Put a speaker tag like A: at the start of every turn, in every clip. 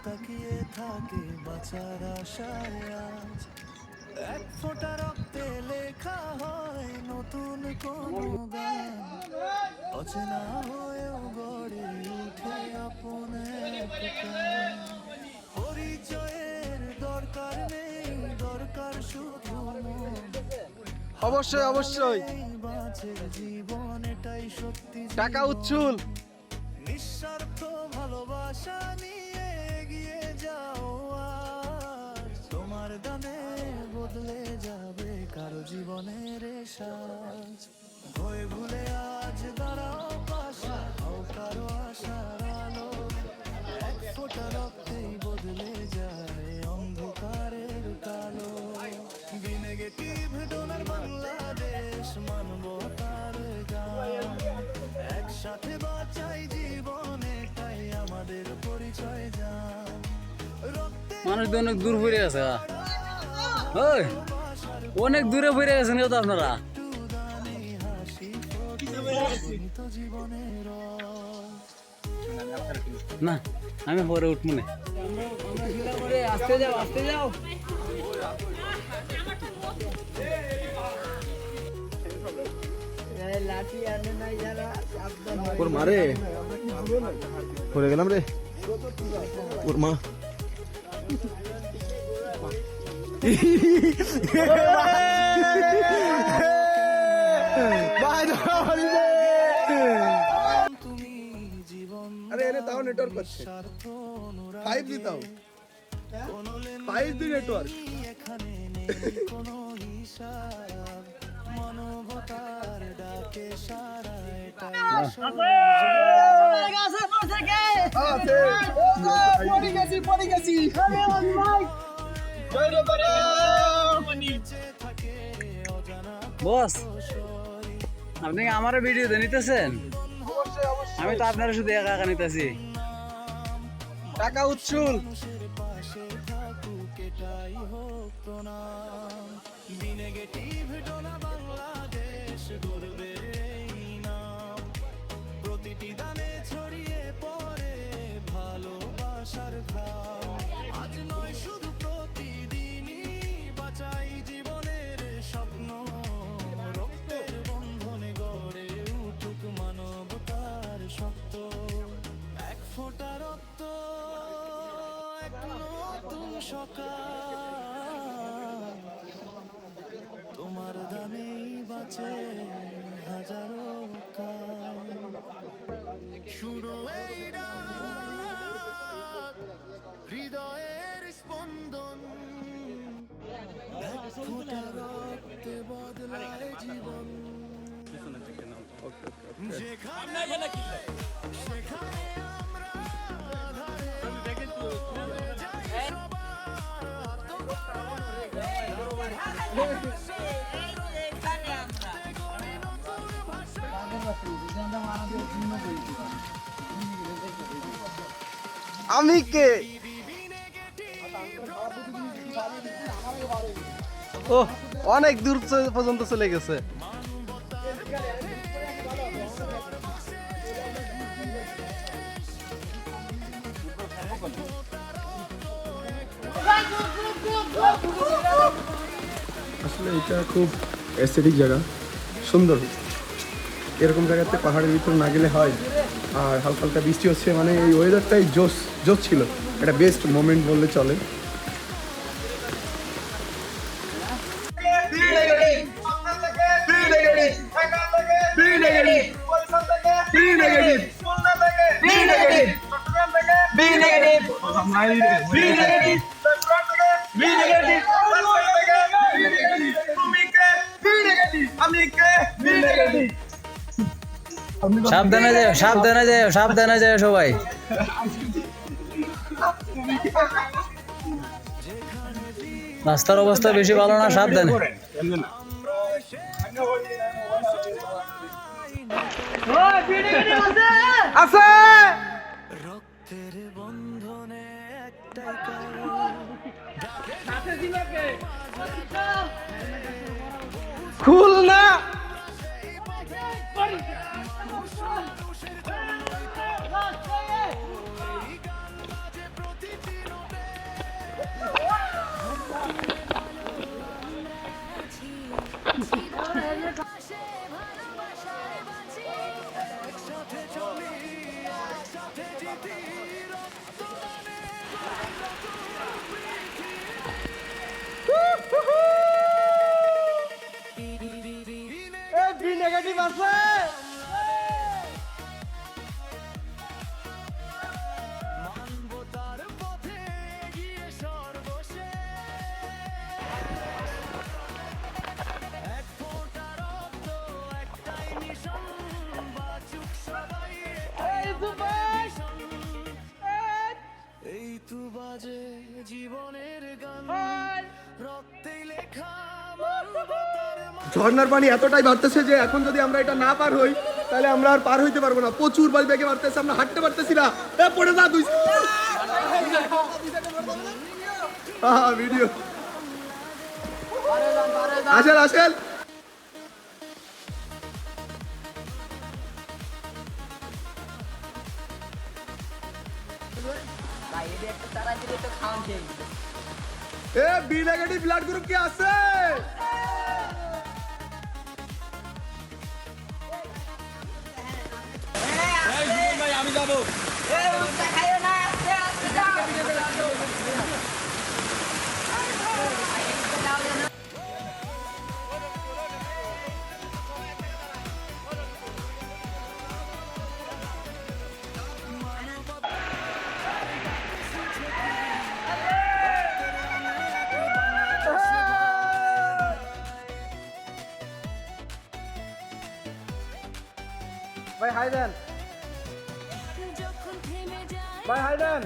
A: তাকিয়ে থাকে বাঁচার আশায় আজ এক ফোঁটা রক্তে লেখা হয় নতুন কোনো গান অচেনা হয়েও গড়ে উঠে আপন এক প্রাণ। পরিচয়ের দরকার নেই, দরকার শুধু মন।
B: অবশ্যই অবশ্যই
A: বাঁচে জীবন এটাই সত্যি।
B: টাকা উচ্ছুল
A: নিঃস্বার্থ ভালোবাসা নিয়ে এগিয়ে যাও আজ। তোমার গানে বদলে যাবে কারো জীবনের সাজ। ভয় ভুলে আজ দাঁড়াও পাশে, হও কারো আশার আলো। এক ফোঁটা রক্তেই বদলে যায় অন্ধকারের কালো। নেগেটিভ ডোনার বাংলাদেশ মানবতার গান। একসাথে বাঁচাই জীবনে তাই আমাদের পরিচয় জান।
C: মানুষ তো অনেক দূর ফিরে গেছে, ওই অনেক দূরে ফিরে গেছেন তো আপনারা। না আমি পরে উঠবো না। আসতে যাও আসতে যাও।
B: ওর মারে পড়ে গেলাম রে ওর মা। আরে এনে তাও নেটওয়ার্ক করছে 5G তাও 5G নেটওয়ার্ক।
A: এখানে নেই কোনো হিসাব, মানবতার ডাকে সারা এটাই
C: বস, আপনি আমার ভিডিওতে নিতেছেন? আমি তো আপনার শুধু একা একা নিতেছি।
B: টাকা উচ্ছুল
A: পাশে থাকুক এটাই হোক প্রণাম। নেগেটিভ ডোনা বাংলাদেশ গর্বে এই নাম। প্রতিটি দানে ছড়িয়ে পড়ে ভালোবাসার ঘাম। আজ নয় শুধু প্রতিদিনই বাঁচাই জীবনের স্বপ্ন। রক্তের বন্ধনে গড়ে উঠুক মানবতার শক্ত। এক ফোঁটা রক্ত এক নতুন সকাল। তোমার দানেই বাঁচে হাজারো কাল। শুনো এই রাত, হৃদয়ের স্পন্দন। এক ফোঁটা রক্তে বদলায় জীবন। যেখানে সেখানে আমরা
B: আমি কে? ও অনেক দূর পর্যন্ত চলে গেছে।
D: আসলে এটা খুব এস্থেটিক জায়গা, সুন্দর। এরকম জায়গাতে পাহাড়ের ভিতরে না গেলে হয়। আর হালকা হালকা বৃষ্টি হচ্ছে, মানে এই ওয়েদারটাই জোস জোস ছিল। এটা বেস্ট মোমেন্ট বললে চলে।
C: সাবধানে যাও সাবধানে যাও সাবধানে যাও সবাই। রাস্তার অবস্থা বেশি ভালো না, সাবধানে।
B: আছে
A: রক্তের বন্ধনে একটাই কারণ।
B: খুলনা
A: প্রতিটি
D: ঝর্ণার পানি এতটাই বাড়তেছে যে এখন যদি আমরা এটা না পার হই তাহলে আমরা আর পার হইতে পারবো না। প্রচুর বেগে বাড়তেছে, আমরা হাঁটতে পারতেছি না। পড়ে যা দুই ভিডিও আসেন আসেন। বি নেগেটিভ ব্লাড গ্রুপ কি আছে?
C: আমি যাবো।
D: ভাই হাই দেন, ভাই হাই দেন।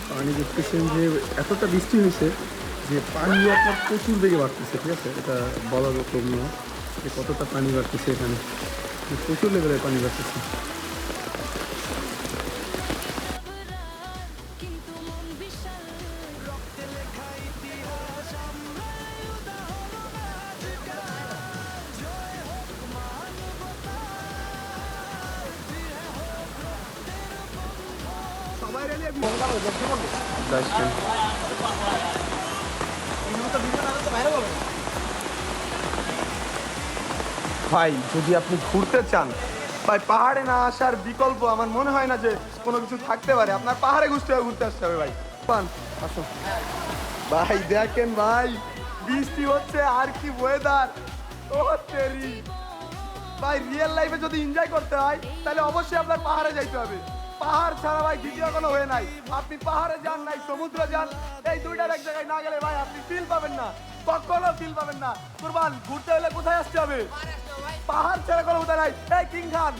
D: পানি দেখতেছেন যে এতটা বৃষ্টি হয়েছে যে পানি আপনার প্রচুর বেগে বাড়তেছে, ঠিক আছে? এটা বলার মতো নয় যে কতটা পানি বাড়তেছে এখানে, প্রচুর লেভেলের পানি বাড়তেছে। ভাই যদি আপনি ঘুরতে চান ভাই, পাহাড়ে না আসার বিকল্প আমার মনে হয় না যে কোনো কিছু থাকতে পারে। আপনার পাহাড়ে ঘুরতে আসতে হবে ভাই। পান আসো ভাই, দেখেন ভাই বৃষ্টি হচ্ছে আর কি ওয়েদার। ও তেরি ভাই, রিয়েল লাইফে যদি এনজয় করতে হয় তাহলে অবশ্যই আপনার পাহাড়ে যাইতে হবে। পাহাড় ছাড়া ভাই দ্বিতীয় কোনো হয়ে নাই। আপনি পাহাড়ে যান নাই সমুদ্রে যান, এই দুইটার এক জায়গায় না গেলে ভাই আপনি ফিল পাবেন না, কখনো ফিল পাবেন না। কুরবান ঘুরতে হলে কোথায় আসতে হবে? পাহাড় ছাড়া কোনো উপায় নাই। এই কিং খান,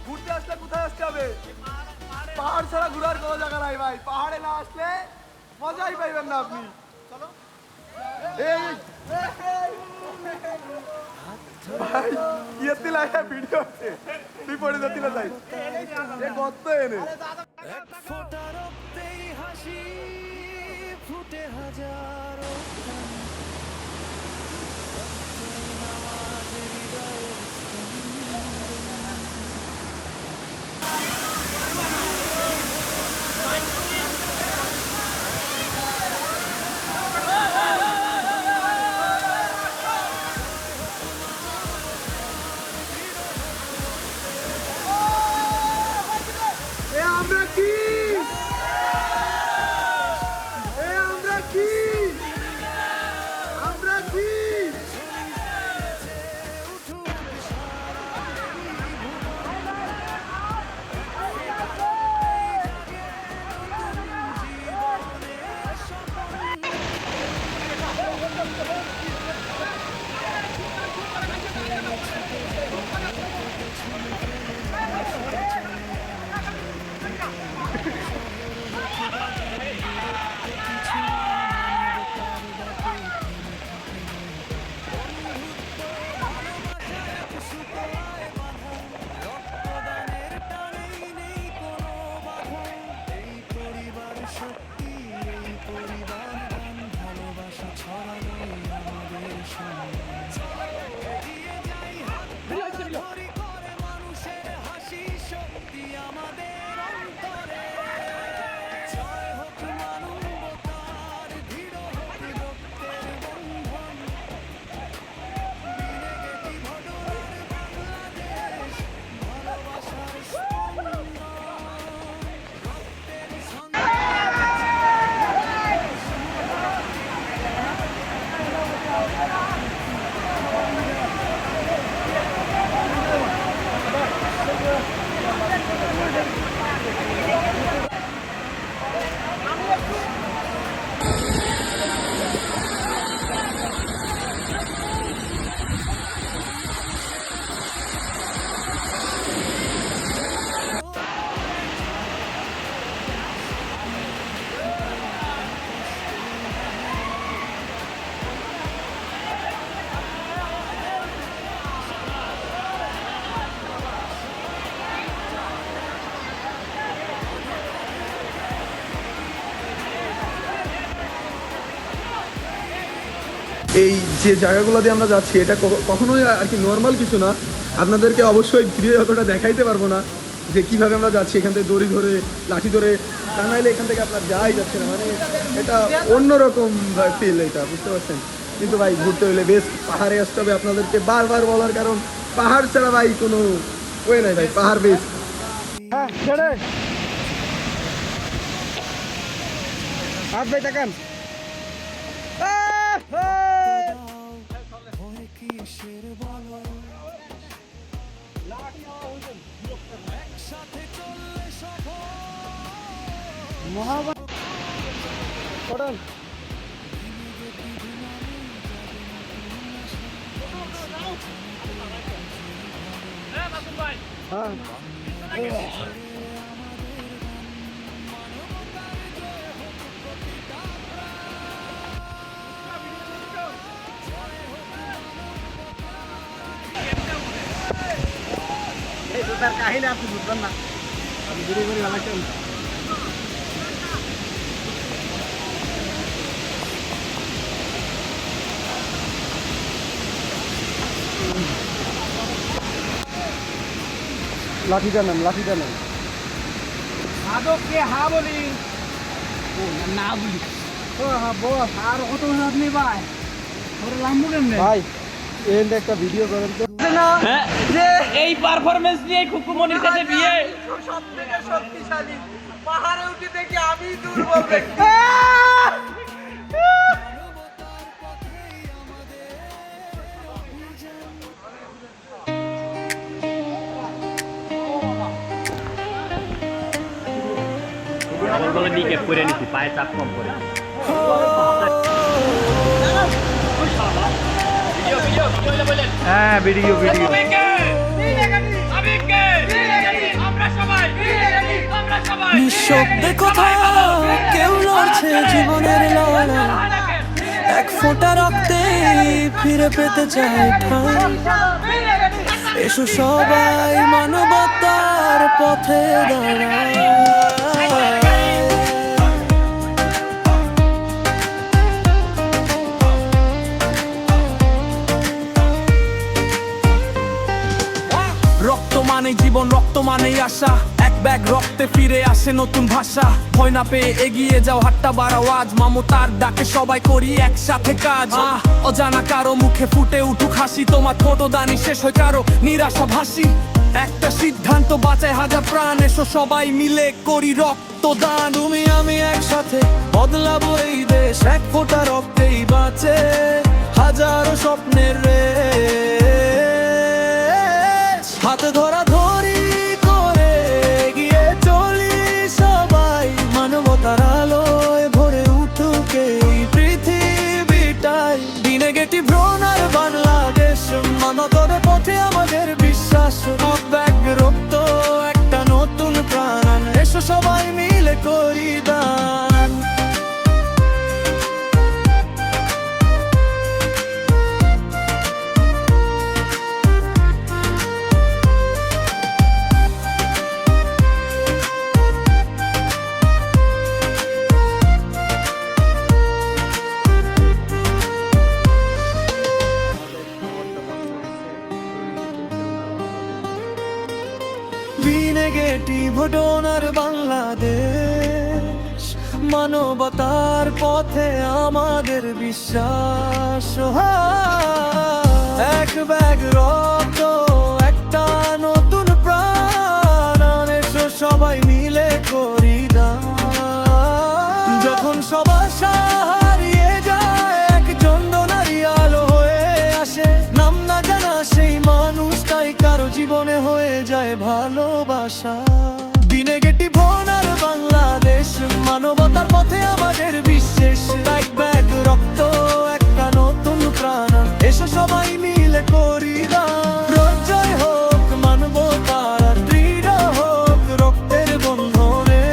D: ঘুরতে আসলে কোথায় আসতে হবে? পাহাড় ছাড়া ঘুরার কোনো জায়গা নাই ভাই। পাহাড়ে না আসলে মজাই পাইবেন না আপনি। এই ভাই ইয়েতি লাগা ভিডিও আছে, তুই পড়ে যাচ্ছি না যাই এ কত এনে
A: এক ফোঁটা রক্তেই হাসি ফুটে হাজারো
D: আমরা কি এই যে জায়গাগুলো দিয়ে আমরা যাচ্ছি এটা কখনোই আর কি নর্মাল কিছু না। আপনাদেরকে অবশ্যই ভিডিও অতটা দেখাইতে পারবো না যে কীভাবে আমরা যাচ্ছি এখান থেকে দড়ি ধরে লাঠি ধরে, তা নাহলে এখান থেকে আপনার যাই যাচ্ছে না, মানে এটা অন্যরকম ফিল, এটা বুঝতে পারছেন। কিন্তু ভাই ঘুরতে হলে বেশ পাহাড়ে আসতে হবে, আপনাদেরকে বারবার বলার কারণ পাহাড় ছাড়া ভাই কোনো ওয়ে নাই ভাই, পাহাড় বেশ। হ্যাঁ ছেড়ে হাত ভাই তাকান।
C: তার কাহিনী আপনি বুঝবেন না, আমি ঘুরে ঘুরে লাগছেন।
D: লাঠিটা নেন, লাঠিটা নেন।
C: আদবকে হা বলি, ও না বলি, ও হা বস আর কত আপনি ভাই ওরে লাম্বু কেমনে
D: ভাই এন্ড একটা ভিডিও করেন তো।
E: যে এই পারফরম্যান্স নিয়ে খুকুমনির সাথে বিয়ে
B: সবথেকে শক্তিশালী পাহাড়ে উঠে দেখি আমি দুর্বল ব্যক্তি।
E: বলে দিকে পরে নিছি পায়ে চাপ কম করে
D: হ্যাঁ ভিডিও ভিডিও
A: নিঃশব্দে কোথাও কেউ লড়ছে জীবনের লড়াই, এক ফোঁটা রক্তে ফিরে পেতে চায় ঠাঁই। এসো সবাই মানবতার পথে দাঁড়ায়।
F: রক্ত মানে জীবন, রক্ত মানেই আশা, এক ব্যাগ রক্তে ফিরে আসে নতুন ভাষা। ভয় না পেয়ে এগিয়ে যাও, হাতটা বাড়াও আজ, মমতার ডাকে সবাই করি একসাথে কাজ। অজানা কারো মুখে ফুটে উঠুক হাসি, তোমার ছোট দানি শেষ হয় কারো নিরাশা ভাসি। একটা সিদ্ধান্ত বাঁচায় হাজার প্রাণ, এসো সবাই মিলে করি রক্তদান।
A: তুমি আমি একসাথে বদলাবো এই দেশ, এক ফোঁটা রক্তেই বাঁচে হাজারো স্বপ্নের রেশ। হাতে ধরা ধরি করে গিয়ে চলি সবাই, মানবতার আলোয় ভরে উঠুক এই পৃথিবীটাই। নেগেটিভ রোনার বাংলাদেশ, মানবতার পথে আমাদের বিশ্বাস। ব্যাগ রক্ত একটা নতুন প্রাণ, এসো সবাই মিলে করি দান। নেগেটিভ ডোনার বাংলাদেশ, মানবতার পথে আমাদের বিশ্বাস। এক ব্যাগ রক্ত একটা নতুন প্রাণ, এসো সবাই মিলে করি দান। যখন সবার হারিয়ে যায়, একজন নারী আলো হয়ে আসে। নাম না জানা সেই মানুষটাই কারো জীবনে হয়ে যায় ভালোবাসা। নেগেটিভ হোনার বাংলাদেশ, মানবতার পথে আমাদের বিশ্বাস। এক ব্যাগ রক্ত একটা নতুন প্রাণ, এসো সবাই মিলে করি দান। জয় হোক মানবতার, আর দৃঢ় হোক রক্তের বন্ধনে।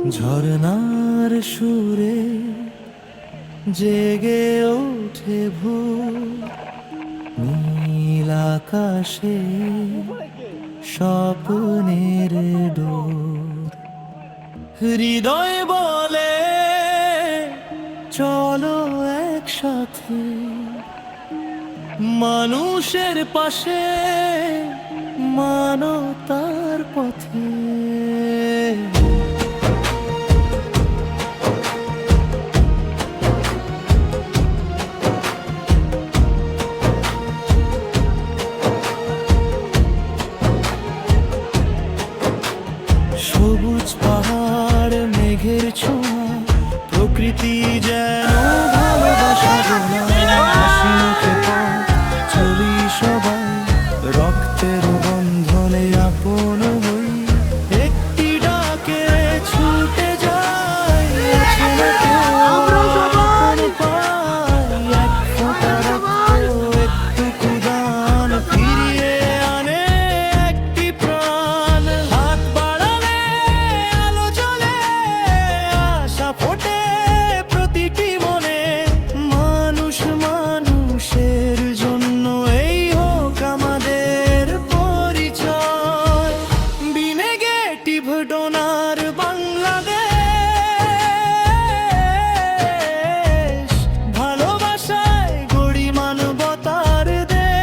A: ঝরনার সুরে জেগে ওঠে ভোর, নীল আকাশে স্বপ্নের ডোর। হৃদয় বলে চলো একসাথে, মানুষের পাশে মানবতার পথে। সবুজ পাহাড় মেঘের ছোঁয়া, প্রকৃতি যেন ভালোবাসা গোনা। হাসি মুখে পথ চলি সবাই, রক্তের বন্ধনে আপন হই। একটি ডাকে ছুটে যাই, আছে না কেউ আপন পাই। এক ফোঁটা রক্ত, একটু দান ফিরিয়ে আনে একটি প্রাণ। হাত বাড়ালে আলো জ্বলে, আশা ফোটে প্রতিটি মনে। মানুষ মানুষের জন্য এই হোক আমাদের পরিচয়। বিনেগেটিভ ডোনার বাংলাদেশ, ভালোবাসায় গড়ি মানবতার দেশ।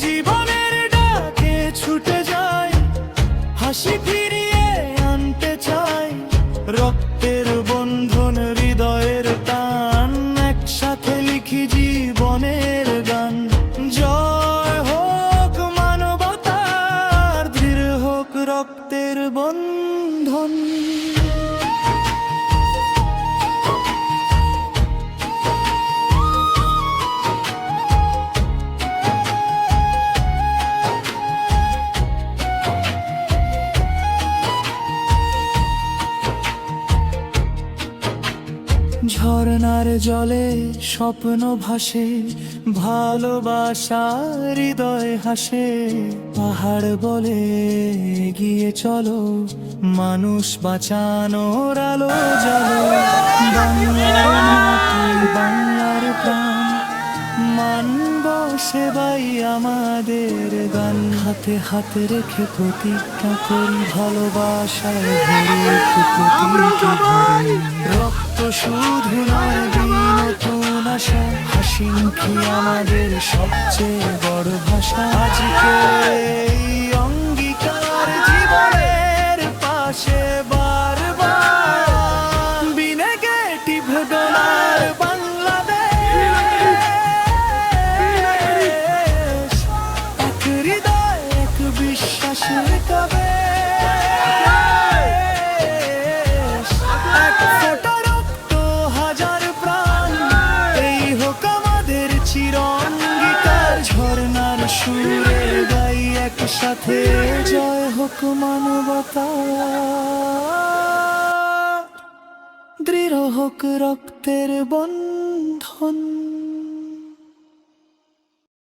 A: জীবনের ডাকে ছুটে যায়, হাসি ফিরিয়ে আনতে চাই। রক্তের বন্ধন, হৃদয়ের টান, একসাথে লিখি জীবনের গান। জয় হোক মানবতার, দৃঢ় হোক রক্তের বন্ধন। ঝরনার জলে স্বপ্ন ভাসে, ভালোবাসা হৃদয় হাসে। পাহাড় বলে এগিয়ে চলো, মানুষ বাঁচানোর আলো জ্বালো। বাংলার মাটি, বাংলার প্রাণ, মানব সেবাই আমাদের গান। হাতে হাতে রেখে প্রতিজ্ঞা করি, ভালোবাসায় ভরে প্রতিটি ঘরে। রক্ত শুধু নয়, নতুন আশা, হাসি মুখে আমাদের সবচেয়ে বড় ভাষা। আজকে এই অঙ্গীকার, জীবনের পাশে বারবার। বিনেগেটিভ ডোনার বাংলাদেশ, এক হৃদয় এক বিশ্বাসের কবে। এক ফোঁটা রক্ত, হাজার প্রাণ, এই হোক আমাদের চির অঙ্গীকার। ঝরনার সুরে গাই একসাথে, জয় হোক মানবতা, দৃঢ় হোক রক্তের বন্ধন।